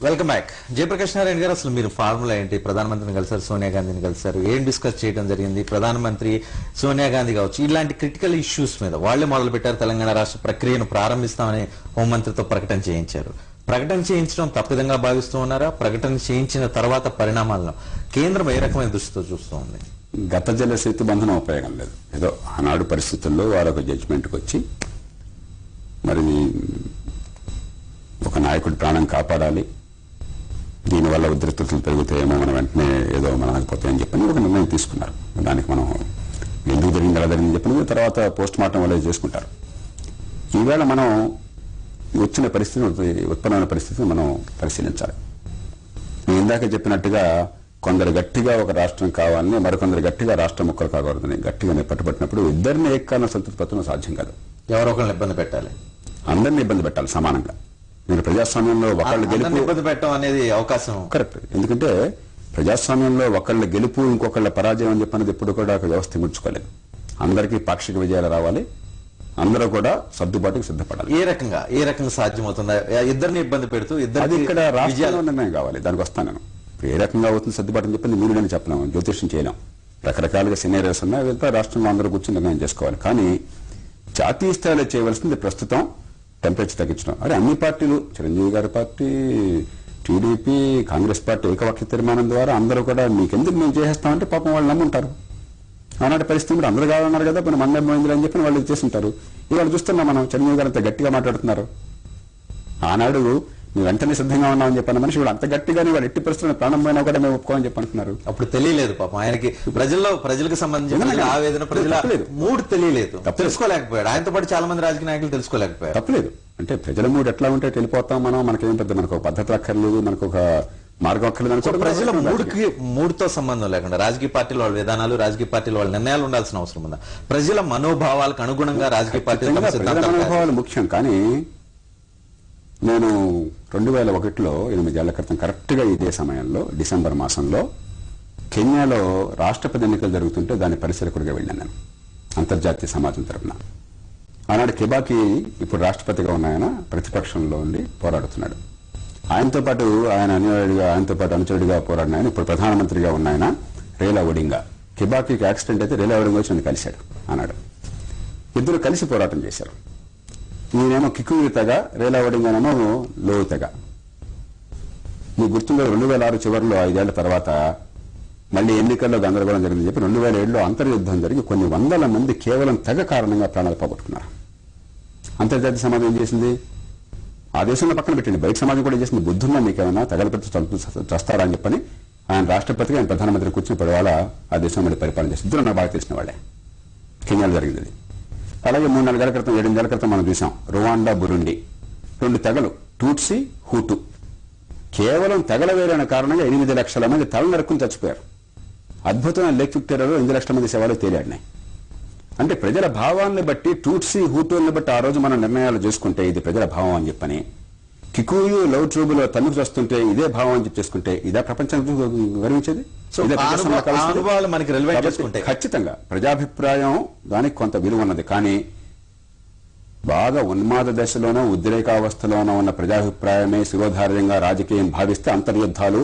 Welcome back. Jayaprakash Narayana గారు, అసలు మీరు ఫార్ములా ఏంటి? ప్రధానమంత్రిని కలిసారు, సోనియా గాంధీని కలిసారు, ఏం డిస్కస్ చేయడం జరిగింది? ప్రధానమంత్రి సోనియా గాంధీ కావచ్చు, ఇలాంటి క్రిటికల్ ఇష్యూస్ మీద వాళ్లే మొదలు పెట్టారు. తెలంగాణ రాష్ట్ర ప్రక్రియను ప్రారంభిస్తామని హోంమంత్రితో ప్రకటన చేయించారు. ప్రకటన చేయించడం తప్పిదంగా భావిస్తూ ఉన్నారా? ప్రకటన చేయించిన తర్వాత పరిణామాలను కేంద్రం ఏ రకమైన దృష్టితో చూస్తూ ఉంది? గత జల సేతు బంధనం ఉపయోగం లేదు. ఏదో ఆనాడు పరిస్థితుల్లో వారు ఒక జడ్జిమెంట్కి వచ్చి మరి ఒక నాయకుడి ప్రాణం కాపాడాలి, దీనివల్ల ఉద్రిక్తతలు పెరుగుతాయేమో, మనం వెంటనే ఏదో మనకపోతాయని చెప్పని ఒక నిర్ణయం తీసుకున్నారు. దానికి మనం ఎందుకు జరిగింది ఎలా జరిగింది చెప్పిన తర్వాత పోస్ట్ మార్టం వల్ల చేసుకుంటారు. ఈవేళ మనం వచ్చిన పరిస్థితిని, ఉత్పన్నమైన పరిస్థితిని మనం పరిశీలించాలి. నేను ఇందాక చెప్పినట్టుగా కొందరు గట్టిగా ఒక రాష్ట్రం కావాలని, మరికొందరు గట్టిగా రాష్ట్రం ముక్కలు కాకూడదని గట్టిగా పట్టుబట్టినప్పుడు ఇద్దరిని ఏకకాలం సంతృప్తిపరచడం సాధ్యం కాదు. ఎవరో ఒకరిని ఇబ్బంది పెట్టాలి, అందరినీ ఇబ్బంది పెట్టాలి సమానంగా. మీరు ప్రజాస్వామ్యంలో ఒకళ్ళ గెలుపు ఇబ్బంది పెట్టడం అనేది అవకాశం కరెక్ట్. ఎందుకంటే ప్రజాస్వామ్యంలో ఒకళ్ళ గెలుపు ఇంకొకళ్ళ పరాజయం అని చెప్పినది ఎప్పుడు కూడా ఒక వ్యవస్థ ముడుచుకోలేదు. అందరికీ పాక్షిక విజయాలు రావాలి, అందరూ కూడా సర్దుబాటుకు సిద్ధపడాలి. ఏ రకంగా సాధ్యమవుతుందా? ఇద్దరిని ఇబ్బంది పెడుతూ అది ఇక్కడ రాష్ట్రాల నిర్ణయం కావాలి. దానికి వస్తాను నేను. ఏ రకంగా అవుతుంది సర్దుబాటు అని చెప్పింది మీరు నేను చెప్పలేము, జ్యోతిష్యం చేయలేం. రకరకాలుగా సినారియోస్ ఉన్నాయి, వెళ్తే రాష్ట్రంలో అందరూ కూర్చొని నిర్ణయం చేసుకోవాలి. కానీ జాతీయ స్థాయిలో చేయవలసింది ప్రస్తుతం టెంపరేచర్ తగ్గించడం. అదే అన్ని పార్టీలు, చిరంజీవి గారి పార్టీ, టీడీపీ, కాంగ్రెస్ పార్టీ ఏకపక్ష తీర్మానం ద్వారా అందరూ కూడా మీకెందుకు మేము చేసేస్తామంటే పాపం వాళ్ళు నమ్ముంటారు. ఆనాటి పరిస్థితి కూడా అందరూ కావాలన్నారు కదా, మన మందమైంది అని చెప్పి వాళ్ళు చేస్తుంటారు. ఇవాళ చూస్తున్నాం మనం, చిరంజీవి గారు అంత గట్టిగా మాట్లాడుతున్నారు. ఆనాడు మేము వెంటనే సిద్ధంగా ఉన్నామని చెప్పిన మనిషి వాళ్ళు అంత గట్టిగానే వాళ్ళు ఎట్టి పరిస్థితుల్లో ప్రాణం పోయినా కూడా మేము ఒప్పుకోమని చెప్పి అంటున్నారు. అప్పుడు తెలియలేదు పాపం ఆయనకి, ప్రజలకు సంబంధించిన ఆవేదన మూడు తెలియలేదు, తెలుసుకోలేకపోయాడు. ఆయనతో పాటు చాలా మంది రాజకీయ నాయకులు తెలుసుకోలేకపోయారు. తప్పలేదు. అంటే ప్రజల మూడు ఎట్లా ఉంటే వెళ్ళిపోతాం మనం, మనకేం పెద్ద మనకు ఒక పద్ధతి అక్కర్లేదు, మనకు ఒక మార్గం అక్కర్లేదు. ప్రజల మూడుతో సంబంధం లేకుండా రాజకీయ పార్టీల వాళ్ళ విధానాలు, రాజకీయ పార్టీల వాళ్ళ నిర్ణయాలు ఉండాల్సిన అవసరం ఉందా? ప్రజల మనోభావాలకు అనుగుణంగా రాజకీయ పార్టీల మనోభావాలు ముఖ్యం. కానీ నేను 2001లో 8 ఏళ్ల క్రితం కరెక్ట్ గా ఇదే సమయంలో డిసెంబర్ మాసంలో కెన్యాలో రాష్ట్రపతి ఎన్నికలు జరుగుతుంటే దాని పరిశీలకుడిగా వెళ్ళాను నేను, అంతర్జాతీయ సమాజం తరఫున. ఆనాడు కిబాకి ఇప్పుడు రాష్ట్రపతిగా ఉన్న ఆయన ప్రతిపక్షంలో ఉండి పోరాడుతున్నాడు. ఆయనతో పాటు అనుచరుడిగా పోరాడిన ఆయన ఇప్పుడు ప్రధానమంత్రిగా ఉన్న ఆయన రేలా ఒడింగా. కిబాకి యాక్సిడెంట్ అయితే రేలా ఒడింగా వచ్చి నన్ను కలిశాడు ఆనాడు. ఇద్దరు కలిసి పోరాటం చేశారు. ఈయనేమో కికుయు తెగ, రేలా ఒడింగానేమో లోవు తెగ. మీకు గుర్తుందో 2006 చివరిలో 5 ఏళ్ల తర్వాత మళ్ళీ ఎన్నికల్లో గందరగోళం జరిగిందని చెప్పి 2007లో అంతర్యుద్ధం జరిగి కొన్ని వందల మంది కేవలం తెగ కారణంగా ప్రాణాలు పోగొట్టుకున్నారు. అంతర్జాతీయ సమాజం ఏం చేసింది? ఆ దేశంలో పక్కన పెట్టండి, బయట సమాజం కూడా చేసింది. బుద్ధున్నా మీకేమైనా తెగల పెట్టి చస్తారా అని చెప్పని ఆయన రాష్ట్రపతిగా, ఆయన ప్రధానమంత్రి కూర్చుని పడేవాళ్ళ ఆ దేశం మళ్ళీ పరిపాలన చేసి ఇద్దరు నాకు బాగా తెలిసిన వాళ్ళే. కెన్యాలో జరిగింది. అలాగే 3-4 ఏళ్ల క్రితం, 7-8 ఏళ్ల క్రితం మనం చూసాం రువాండా, బురుండి, 2 తెగలు, టూట్సీ, హూటు. కేవలం తెగల వేరైన కారణంగా 8 లక్షల మంది తల నరుక్కుని చచ్చిపోయారు. అద్భుతమైన లేక్ విక్టోరియాలో 8 లక్షల మంది శవాలు తేలాడినాయి. అంటే ప్రజల భావాన్ని బట్టి, టూట్సీ, హూటుల్ని బట్టి ఆ రోజు మనం నిర్ణయాలు చేసుకుంటే ఇది ప్రజల భావం అని చెప్పని, కికుయు, లవ్ ట్రూబులో తన్నుకు వస్తుంటే ఇదే భావం అని చెప్పి చేసుకుంటే ఇదే ప్రపంచానికి గర్వించేది. ఖచ్చితంగా ప్రజాభిప్రాయం దానికి కొంత విలువ ఉన్నది. కానీ బాగా ఉన్మాద దశలోనో ఉద్రేకావస్థలోనో ఉన్న ప్రజాభిప్రాయమే శిరోధార్యంగా రాజకీయం భావిస్తే అంతర్యుద్ధాలు,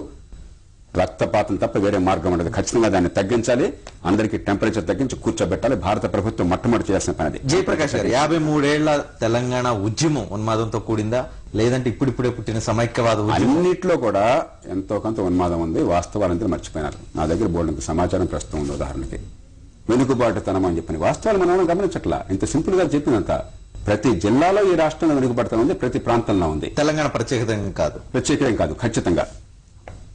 రక్తపాతం తప్ప వేరే మార్గం ఉండదు. ఖచ్చితంగా దాన్ని తగ్గించాలి, అందరికీ టెంపరేచర్ తగ్గించి కూర్చోబెట్టాలి. భారత ప్రభుత్వం మొట్టమొదటి చేయాల్సిన పని. జయప్రకాష్ గారు, 53 ఏళ్ల తెలంగాణ ఉద్యమం ఉన్మాదంతో కూడిందా, లేదంటే ఇప్పుడిప్పుడే పుట్టిన సమైక్యవాద? అన్నింటిలో కూడా ఎంతో కొంత ఉన్మాదం ఉంది. వాస్తవాలంతా మర్చిపోయినారు. నా దగ్గర బోల్డంత సమాచారం ప్రస్తుతం ఉంది. ఉదాహరణకి వెనుకబాటుతనం అని చెప్పని వాస్తవాలు మనం గమనించట్లా. ఇంత సింపుల్ గా చెప్పినంత ప్రతి జిల్లాలో ఈ రాష్ట్రంలో వెనుకబాటుతనం ఉంది, ప్రతి ప్రాంతంలో ఉంది. తెలంగాణ ప్రత్యేకం కాదు. ఖచ్చితంగా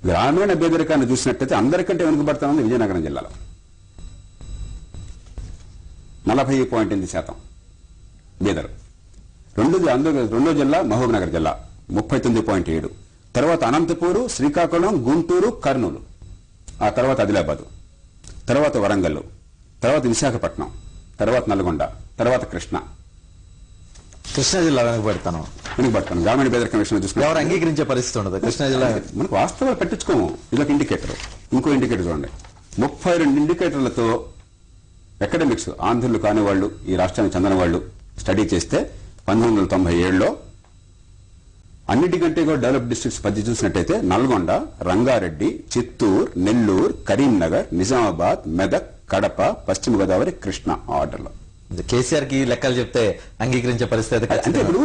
గ్రామీణ పేదరికాన్ని చూసినట్టయితే అందరికంటే వెనుకబడతానంది విజయనగరం జిల్లాలో 40.8% బీదరు. రెండో జిల్లా మహబూబ్నగర్ జిల్లా 39.7, తర్వాత అనంతపూరు, శ్రీకాకుళం, గుంటూరు, కర్నూలు, ఆ తర్వాత ఆదిలాబాదు, తర్వాత వరంగల్, తర్వాత విశాఖపట్నం, తర్వాత నల్గొండ, తర్వాత కృష్ణా జిల్లా వెనుకబడతాను. గ్రామీణ పేదరికం విషయంలో చూసుకుని ఎవరు అంగీకరించే పరిస్థితి ఉండదు. కృష్ణా జిల్లా మనకు వాస్తవాలు పట్టించుకోము. ఇదొక ఇండికేటర్. ఇంకో ఇండికేటర్ చూడండి, 32 ఇండికేటర్లతో అకాడమిక్స్ ఆంధ్రులు కాని వాళ్ళు, ఈ రాష్ట్రానికి చెందిన వాళ్ళు స్టడీ చేస్తే 1997లో అన్నిటికంటే కూడా డెవలప్ డిస్ట్రిక్ట్స్ పద్ధతి చూసినట్టయితే నల్గొండ, రంగారెడ్డి, చిత్తూరు, నెల్లూరు, కరీంనగర్, నిజామాబాద్, మెదక్, కడప, పశ్చిమ గోదావరి, కృష్ణా ఆర్డర్లో. కేసీఆర్ కి లెక్కలు చెప్తే అంగీకరించే పరిస్థితి అంటే ఇప్పుడు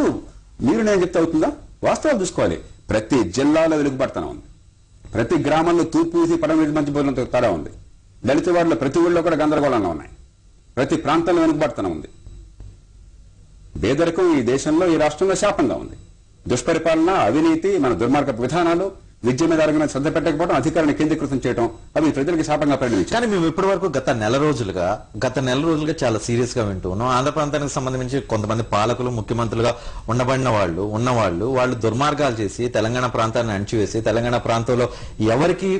మీరు నేను చెప్తే అవుతుందా? వాస్తవాలు చూసుకోవాలి. ప్రతి జిల్లాలో వెలుగుపడతానే ఉంది. ప్రతి గ్రామంలో తూర్పు వీధి పడమ వీధి మంచి బోధనతో తేడా ఉంది. దళిత వారిలో ప్రతి ఊళ్ళో కూడా గందరగోళంగా ఉన్నాయి. ప్రతి ప్రాంతంలో వెనుకబడతానే ఉంది. పేదరికం ఈ దేశంలో ఈ రాష్ట్రంలో శాపంగా ఉంది. దుష్పరిపాలన, అవినీతి, మన దుర్మార్గపు విధానాలు, విద్య మీద అరగిన శ్రద్ధ పెట్టకపోవడం, అధికారాన్ని కేంద్రీకృతం చేయడం అవి ప్రజలకు శాపంగా పరిణమించాయి. కానీ మేము ఇప్పటి వరకు గత నెల రోజులుగా చాలా సీరియస్ గా వింటూ ఉన్నాం. ఆంధ్ర ప్రాంతానికి సంబంధించి కొంతమంది పాలకులు, ముఖ్యమంత్రులుగా ఉండబడిన వాళ్ళు దుర్మార్గాలు చేసి తెలంగాణ ప్రాంతాన్ని అణిచివేసి తెలంగాణ ప్రాంతంలో ఎవరికి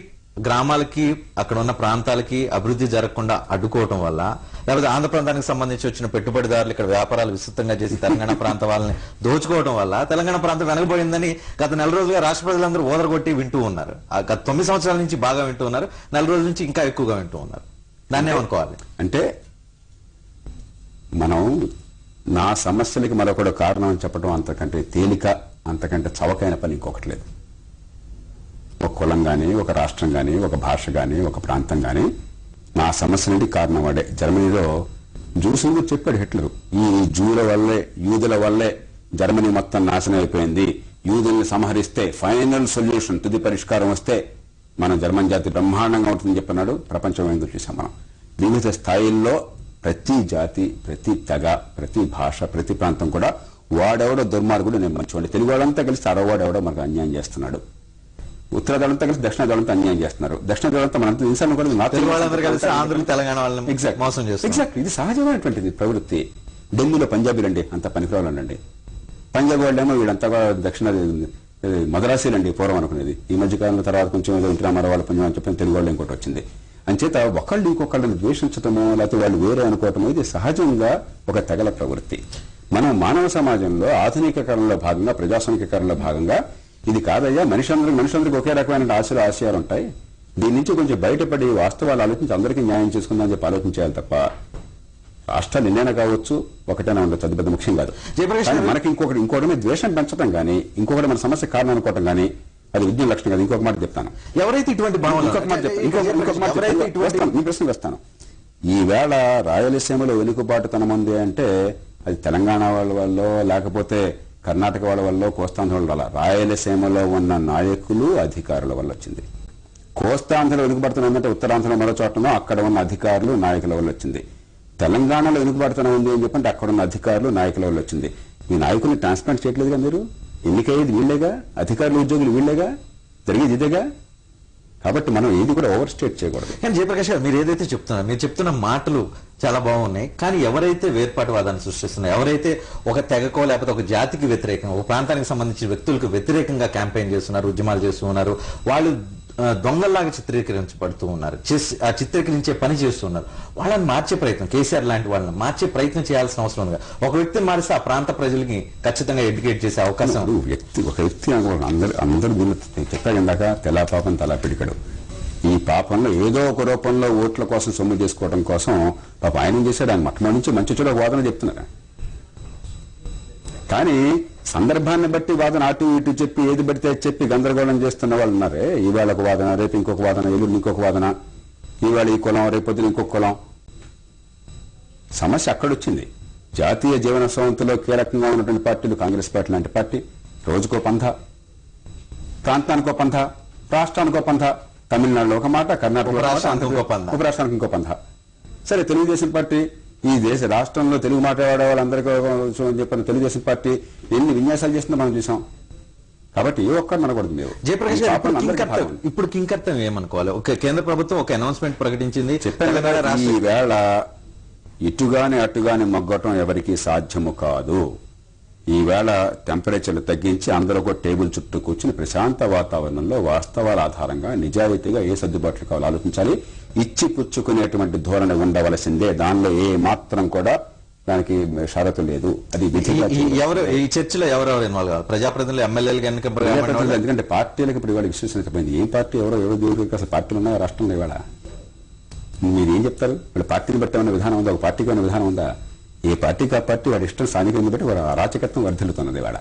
గ్రామాలకి అక్కడ ఉన్న ప్రాంతాలకి అభివృద్ధి జరగకుండా అడ్డుకోవటం వల్ల, లేకపోతే ఆంధ్ర ప్రాంతానికి సంబంధించి వచ్చిన పెట్టుబడిదారులు ఇక్కడ వ్యాపారాలు విస్తృతంగా చేసి తెలంగాణ ప్రాంత వాళ్ళని దోచుకోవడం వల్ల తెలంగాణ ప్రాంతం వెనకబోయిందని గత నెల రోజులుగా రాష్ట్ర ప్రజలందరూ ఓదరగొట్టి వింటూ ఉన్నారు. గత 9 సంవత్సరాల నుంచి బాగా వింటూ ఉన్నారు. నెల రోజుల నుంచి ఇంకా ఎక్కువగా వింటూ ఉన్నారు. దాన్ని ఏమనుకోవాలి? అంటే మనం నా సమస్యలకి మరొకటి కారణం అని చెప్పడం అంతకంటే తేలిక, అంతకంటే చవకైన పని ఇంకొకటి లేదు. ఒక కులం గాని, ఒక రాష్ట్రం గాని, ఒక భాష గాని, ఒక ప్రాంతం గాని నా సమస్యలకి కారణం వాడే. జర్మనీలో జూస్ చెప్పాడు హిట్లర్, ఈ జూల వల్లే, యూదుల వల్లే జర్మనీ మొత్తం నాశనం అయిపోయింది. యూదుల్ని సంహరిస్తే ఫైనల్ సొల్యూషన్, తుది పరిష్కారం వస్తే మన జర్మన్ జాతి బ్రహ్మాండంగా ఉంటుందని చెప్పన్నాడు. ప్రపంచం ఎందుకు చూసాం మనం. వివిధ స్థాయిల్లో ప్రతి జాతి, ప్రతి తెగ, ప్రతి భాష, ప్రతి ప్రాంతం కూడా వాడెవడో దుర్మార్గుడు, నేను మంచివాడు, తెలుగు వాళ్ళంతా కలిసి అరవాడెవడో మనకు అన్యాయం చేస్తున్నాడు. ఉత్తర దళంతా కలిసి దక్షిణ దళంతా అన్యాయం చేస్తున్నారు. దక్షిణ దళంతా మనంతా ఇన్సాన్ కూడా ఇది సహజమైనటువంటిది ప్రవృత్తి. ఢిల్లీలో పంజాబీలండి అంత పనికిరాలండి. పంజాబ్ వాళ్ళేమో వీళ్ళంతా దక్షిణ మద్రాసీలండి పూర్వం అనుకునేది. ఈ మధ్య కాలంలో తర్వాత కొంచెం ఏదో ఇంటి రామారావు వాళ్ళ పుణ్యం అని చెప్పిన తెలుగు వాళ్ళు ఇంకోటి వచ్చింది. అంచేత ఒకళ్ళు ఇంకొకళ్ళని ద్వేషించటమో లేకపోతే వాళ్ళు వేరే అనుకోవటమో ఇది సహజంగా ఒక తెగల ప్రవృత్తి. మనం మానవ సమాజంలో ఆధునికీకరణలో భాగంగా, ప్రజాస్వామికీకరణలో భాగంగా ఇది కాదయ్యా, మనుషులందరికీ ఒకే రకమైన ఆశయాలు ఉంటాయి. దీని నుంచి కొంచెం బయటపడి వాస్తవాలు ఆలోచించి అందరికీ న్యాయం చేసుకుందామని చెప్పి ఆలోచించాలి తప్ప రాష్ట్రాలు ఎన్నైనా కావచ్చు, ఒకటైనా ఉండొచ్చు, అది పెద్ద ముఖ్యం కాదు. మనకి ఇంకొకటి ద్వేషం పెంచడం కానీ, ఇంకొకటి మన సమస్య కారణం అనుకోవటం కానీ అది విజ్ఞాన లక్షణం కాదు. ఇంకొక మాట చెప్తాను. ఎవరైతే ఇటువంటి ఈ ప్రశ్న వేస్తాను. ఈవేళ రాయలసీమలో వెనుకబాటుతనం ఉంది అంటే అది తెలంగాణ వాళ్ళ వల్ల, లేకపోతే కర్ణాటక వాళ్ళ వల్ల, కోస్తాంధ్ర వాళ్ళ వల్ల, రాయలసీమలో ఉన్న నాయకులు, అధికారుల వల్ల వచ్చింది. కోస్తాంధ్రలో వెనుకబడుతున్న ఉందంటే ఉత్తరాంధ్రలో మరో చోటనో అక్కడ ఉన్న అధికారులు, నాయకుల వల్ల వచ్చింది. తెలంగాణలో వెనుకబడుతున్న ఉంది అని చెప్పంటే అక్కడ ఉన్న అధికారులు, నాయకుల వల్ల వచ్చింది. మీ నాయకుల్ని ట్రాన్స్ప్లాంట్ చేయట్లేదుగా మీరు. ఎన్నికయ్యేది వీళ్లేగా, అధికారులు, ఉద్యోగులు వీళ్లేగా, జరిగేది ఇదేగా. కాబట్టి మనం ఏది కూడా ఓవర్ స్టేట్ చేయకూడదు. కానీ జయప్రకాష్ గారు, మీరు ఏదైతే చెప్తున్నారు, మీరు చెప్తున్న మాటలు చాలా బాగున్నాయి. కానీ ఎవరైతే వేర్పాటువాదాన్ని సృష్టిస్తున్నారు, ఎవరైతే ఒక తెగకో లేకపోతే ఒక జాతికి వ్యతిరేకంగా, ఒక ప్రాంతానికి సంబంధించిన వ్యక్తులకు వ్యతిరేకంగా క్యాంపెయిన్ చేస్తున్నారు, ఉద్యమాలు చేస్తున్నారు, వాళ్ళు దొంగల్లాగా చిత్రీకరించబడుతూ ఉన్నారు, చిత్రీకరించే పని చేస్తున్నారు, వాళ్ళని మార్చే ప్రయత్నం, కేసీఆర్ లాంటి వాళ్ళని మార్చే ప్రయత్నం చేయాల్సిన అవసరం ఉంది. ఒక వ్యక్తిని మారిస్తే ఆ ప్రాంత ప్రజలకి ఖచ్చితంగా ఎడ్యుకేట్ చేసే అవకాశం. ఒక వ్యక్తి అందరూ చెప్పాడు ఇందాక, తెలా పాపం తలా పిడికడు. ఈ పాపంలో ఏదో ఒక రూపంలో ఓట్ల కోసం సొమ్ము చేసుకోవడం కోసం పాప ఆయన చేశాడు. ఆయన మొట్టమొదటి నుంచి మంచి చెడు వాదన చెప్తున్నారు. కానీ సందర్భాన్ని బట్టి వాదన అటు ఇటు చెప్పి ఏది పడితే చెప్పి గందరగోళం చేస్తున్న వాళ్ళు ఉన్నారే. ఈవేళ ఒక వాదన, రేపు ఇంకొక వాదన, ఎల్లుండి ఇంకొక వాదన, ఈవేళ ఈ కులం, రేపొద్దున ఇంకొక కులం. సమస్య అక్కడొచ్చింది. జాతీయ జీవన స్రవంతిలో కీలకంగా ఉన్నటువంటి పార్టీలు, కాంగ్రెస్ పార్టీ లాంటి పార్టీ రోజుకో పంథ, ప్రాంతానికో పంథ, రాష్ట్రానికో పంథ, తమిళనాడులో ఒక మాట, కర్ణాటకలో ఉపరాష్ట్రానికి ఇంకో పంథ. సరే, తెలుగుదేశం పార్టీ ఈ దేశ రాష్ట్రంలో తెలుగు మాట్లాడే వాళ్ళందరికీ చెప్పిన తెలుగుదేశం పార్టీ ఎన్ని విన్యాసాలు చేస్తుందో మనం చూసాం. కాబట్టి ఏ ఒక్కరు మనకూడదు. మేము జయప్రకాష్ ఇప్పుడు కింకర్తవ్యం ఏమనుకోవాలి? ఒక కేంద్ర ప్రభుత్వం ఒక అనౌన్స్మెంట్ ప్రకటించింది. ఈవేళ ఇటుగాని అటుగాని మొగ్గటం ఎవరికి సాధ్యము కాదు. ఈవేళ టెంపరేచర్లు తగ్గించి అందరూ ఒక టేబుల్ చుట్టూ కూర్చుని ప్రశాంత వాతావరణంలో వాస్తవాల ఆధారంగా నిజాయితీగా ఏ సర్దుబాట్లు కావాలో ఆలోచించాలి. ఇచ్చి పుచ్చుకునేటువంటి ధోరణి ఉండవలసిందే. దానిలో ఏ మాత్రం కూడా దానికి షరతు లేదు. అది ఈ చర్చలో ఎవరెవరు ఇన్వాల్వ్ కావాలి? ప్రజాప్రతినిధులు, ఎమ్మెల్యేలు, ఎందుకంటే పార్టీలకు ఇప్పుడు ఇవాళ విశ్వసించకపోయింది. ఏ పార్టీ ఎవరో దేవుడికి అసలు పార్టీలు ఉన్నాయో రాష్ట్రంలో ఇవాళ మీరు ఏం చెప్తారు? ఇప్పుడు పార్టీని బట్టి ఏమైనా విధానం ఉందా? ఒక పార్టీకి ఏమైనా విధానం ఉందా? ఏ పార్టీకి ఆ పార్టీ వాడి ఇష్టం స్థానికులను బట్టి వాడు అరాచకత్వం వర్ధిల్లుతున్నది ఇవాళ.